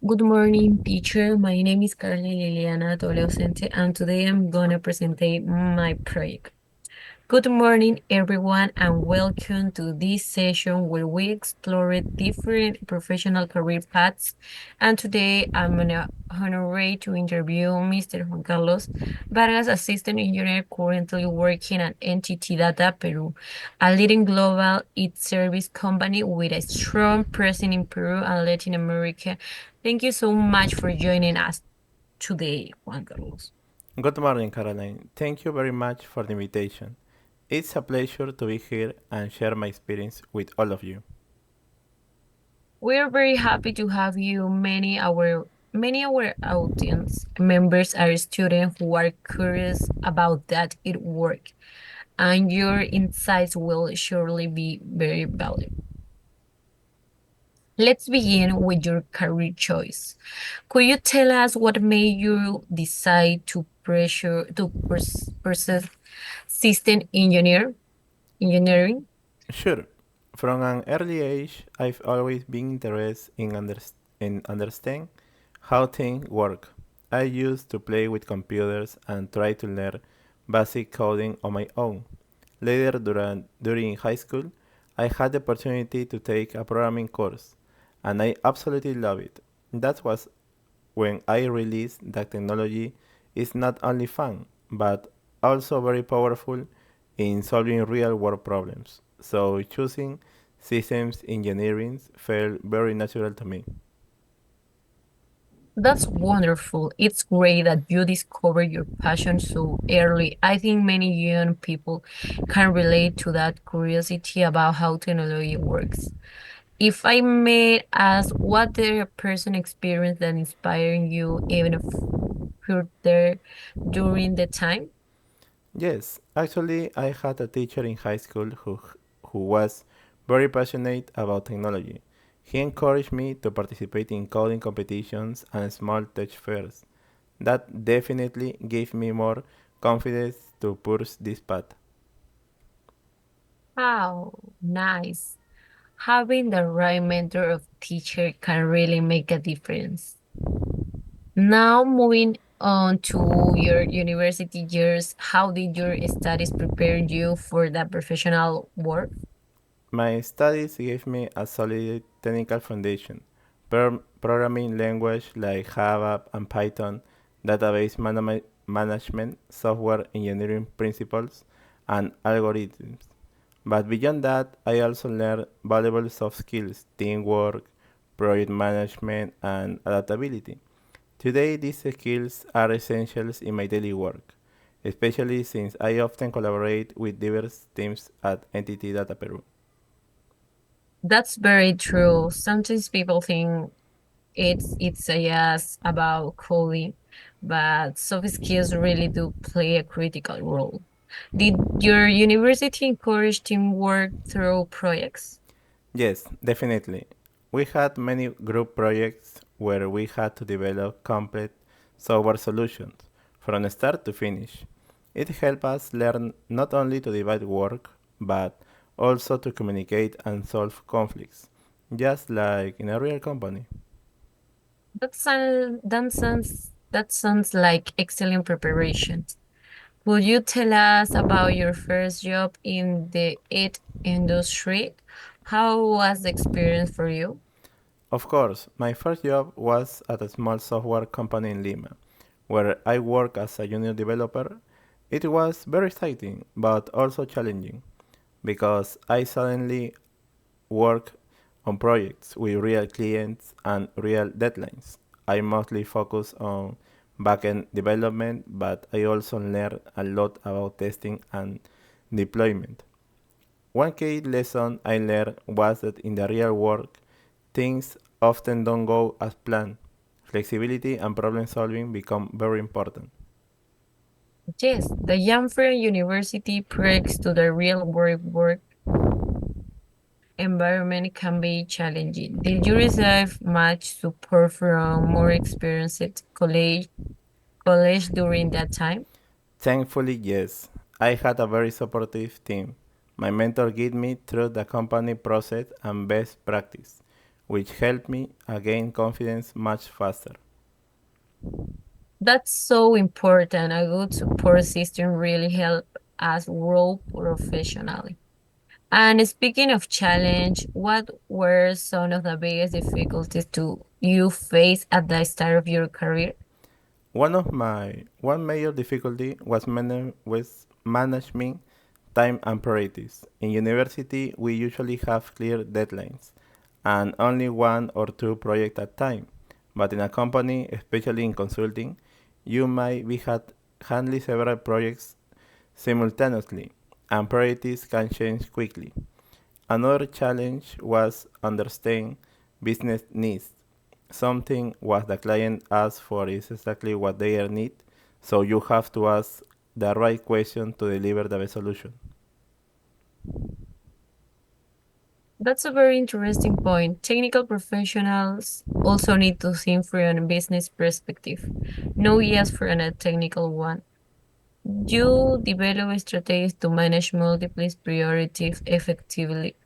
Good morning, teacher. My name is Carly Liliana Toledo, and today I'm gonna present my project. Good morning, everyone, and welcome to this session where we explore different professional career paths. And today I'm honored to interview Mr. Juan Carlos Vargas, assistant engineer currently working at NTT Data Peru, a leading global e-service company with a strong presence in Peru and Latin America. Thank you so much for joining us today, Juan Carlos. Good morning, Caroline. Thank you very much for the invitation. It's a pleasure to be here and share my experience with all of you. We're very happy to have you. Many our audience members are students who are curious about that it work, and your insights will surely be very valuable. Let's begin with your career choice. Could you tell us what made you decide to pursue system engineering? Sure, from an early age, I've always been interested in understand how things work. I used to play with computers and try to learn basic coding on my own. Later, during high school, I had the opportunity to take a programming course, and I absolutely love it. That was when I realized that technology is not only fun, but also very powerful in solving real world problems. So choosing systems engineering felt very natural to me. That's wonderful. It's great that you discovered your passion so early. I think many young people can relate to that curiosity about how technology works. If I may ask, what the person experience that inspired you even further during the time? Yes, actually, I had a teacher in high school who was very passionate about technology. He encouraged me to participate in coding competitions and small tech fairs. That definitely gave me more confidence to pursue this path. How nice. Having the right mentor of teacher can really make a difference. Now moving on to your university years, how did your studies prepare you for that professional work? My studies gave me a solid technical foundation. Programming language like Java and Python, management, software engineering principles, and algorithms. But beyond that, I also learned valuable soft skills, teamwork, project management, and adaptability. Today, these skills are essentials in my daily work, especially since I often collaborate with diverse teams at Entity Data Peru. That's very true. Sometimes people think it's a yes about coding, but soft skills really do play a critical role. Did your university encourage teamwork through projects? Yes, definitely. We had many group projects where we had to develop complete software solutions from start to finish. It helped us learn not only to divide work, but also to communicate and solve conflicts, just like in a real company. That sounds like excellent preparation. Would you tell us about your first job in the IT industry? How was the experience for you? Of course, my first job was at a small software company in Lima, where I worked as a junior developer. It was very exciting, but also challenging, because I suddenly work on projects with real clients and real deadlines. I mostly focus on backend development, but I also learn a lot about testing and deployment. One key lesson I learned was that in the real world, things often don't go as planned. Flexibility and problem solving become very important. Yes, the Yanfer University breaks to the real work environment can be challenging. Did you receive much support from more experienced college during that time? Thankfully, yes. I had a very supportive team. My mentor guided me through the company process and best practice. which helped me gain confidence much faster. That's so important. A good support system really help us grow professionally. And speaking of challenge, what were some of the biggest difficulties to you face at the start of your career? One major difficulty was managing time and priorities. In university, we usually have clear deadlines and only one or two projects at a time. But in a company, especially in consulting, you might be handling several projects simultaneously, and priorities can change quickly. Another challenge was understanding business needs. Something what the client asks for is exactly what they need, so you have to ask the right question to deliver the best solution. That's a very interesting point. Technical professionals also need to think from a business perspective, no yes for a technical one. You develop strategies to manage multiple priorities effectively.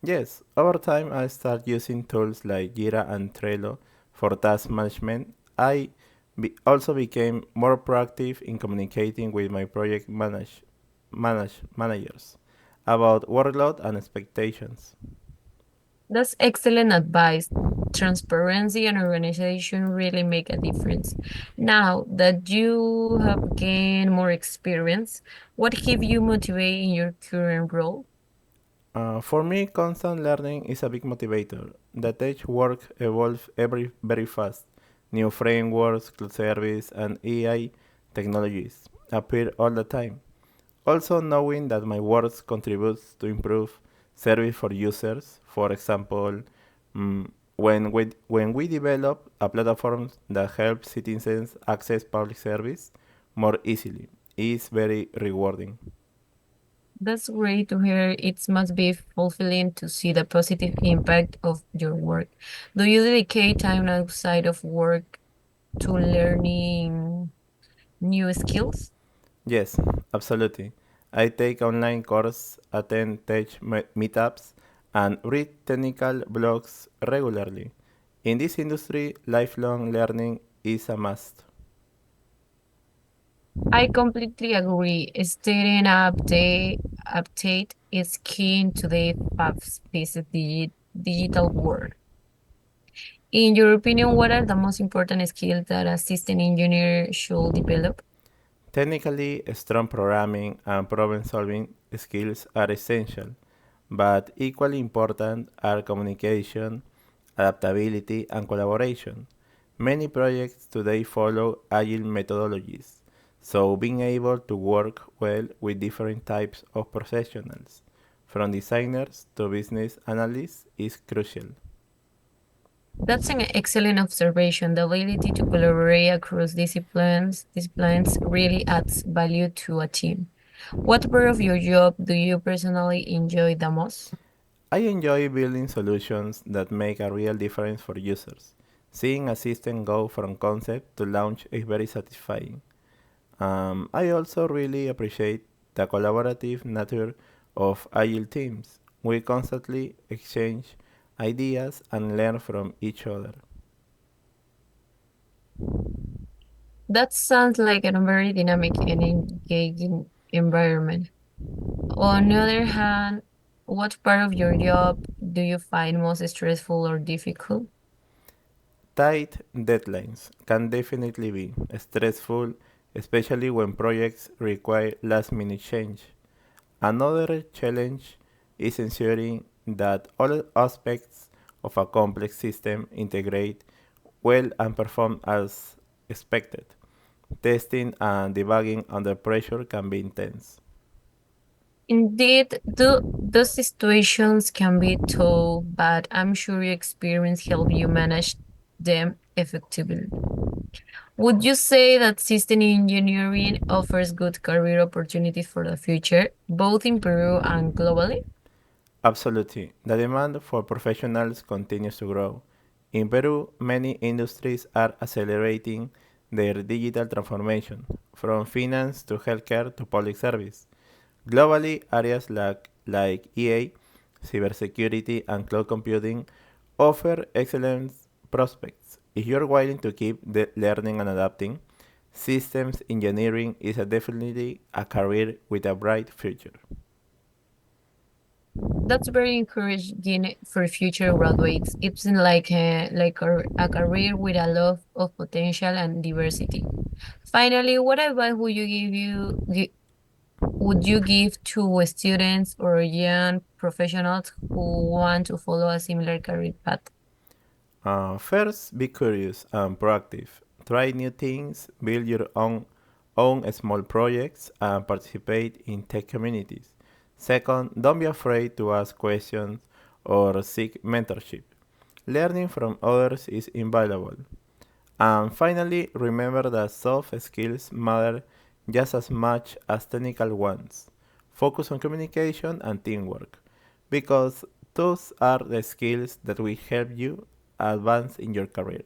Yes, over time I started using tools like Jira and Trello for task management. Also became more proactive in communicating with my managers about workload and expectations. That's excellent advice. Transparency and organization really make a difference. Now that you have gained more experience, what keep you motivated in your current role? For me, constant learning is a big motivator. The tech work evolves very fast. New frameworks, cloud service, and AI technologies appear all the time. Also, knowing that my work contributes to improve service for users. For example, when we develop a platform that helps citizens access public service more easily, is very rewarding. That's great to hear. It must be fulfilling to see the positive impact of your work. Do you dedicate time outside of work to learning new skills? Yes, absolutely. I take online courses, attend meetups, and read technical blogs regularly. In this industry, lifelong learning is a must. I completely agree. Staying update is key in today's fast-paced digital world. In your opinion, what are the most important skills that a system engineer should develop? Technically, strong programming and problem solving skills are essential, but equally important are communication, adaptability, and collaboration. Many projects today follow agile methodologies, so being able to work well with different types of professionals, from designers to business analysts, is crucial. That's an excellent observation. The ability to collaborate across disciplines really adds value to a team. What part of your job do you personally enjoy the most? I enjoy building solutions that make a real difference for users. Seeing a system go from concept to launch is very satisfying. I also really appreciate the collaborative nature of agile teams. We constantly exchange ideas and learn from each other. That sounds like a very dynamic and engaging environment. On the other hand, what part of your job do you find most stressful or difficult? Tight deadlines can definitely be stressful, especially when projects require last minute change. Another challenge is ensuring that all aspects of a complex system integrate well and perform as expected. Testing and debugging under pressure can be intense. Indeed, those situations can be tough, but I'm sure your experience help you manage them effectively. Would you say that system engineering offers good career opportunities for the future, both in Peru and globally? Absolutely. The demand for professionals continues to grow. In Peru, many industries are accelerating their digital transformation, from finance to healthcare to public service. Globally, areas like EA, cybersecurity, and cloud computing offer excellent prospects. If you're willing to keep learning and adapting, systems engineering is definitely a career with a bright future. That's very encouraging for future graduates. It's like a career with a lot of potential and diversity. Finally, what advice would you give to students or young professionals who want to follow a similar career path? First, be curious and proactive. Try new things, build your own small projects, and participate in tech communities. Second, don't be afraid to ask questions or seek mentorship. Learning from others is invaluable. And finally, remember that soft skills matter just as much as technical ones. Focus on communication and teamwork, because those are the skills that will help you advance in your career.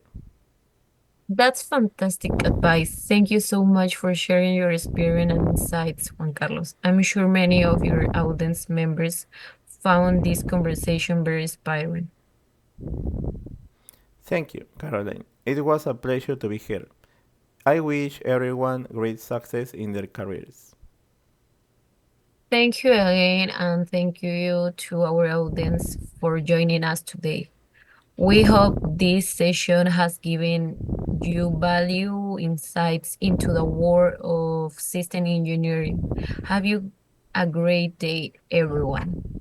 That's fantastic advice. Thank you so much for sharing your experience and insights, Juan Carlos. I'm sure many of your audience members found this conversation very inspiring. Thank you, Caroline. It was a pleasure to be here. I wish everyone great success in their careers. Thank you again, and thank you to our audience for joining us today. We hope this session has given you value insights into the world of system engineering. Have you a great day, everyone.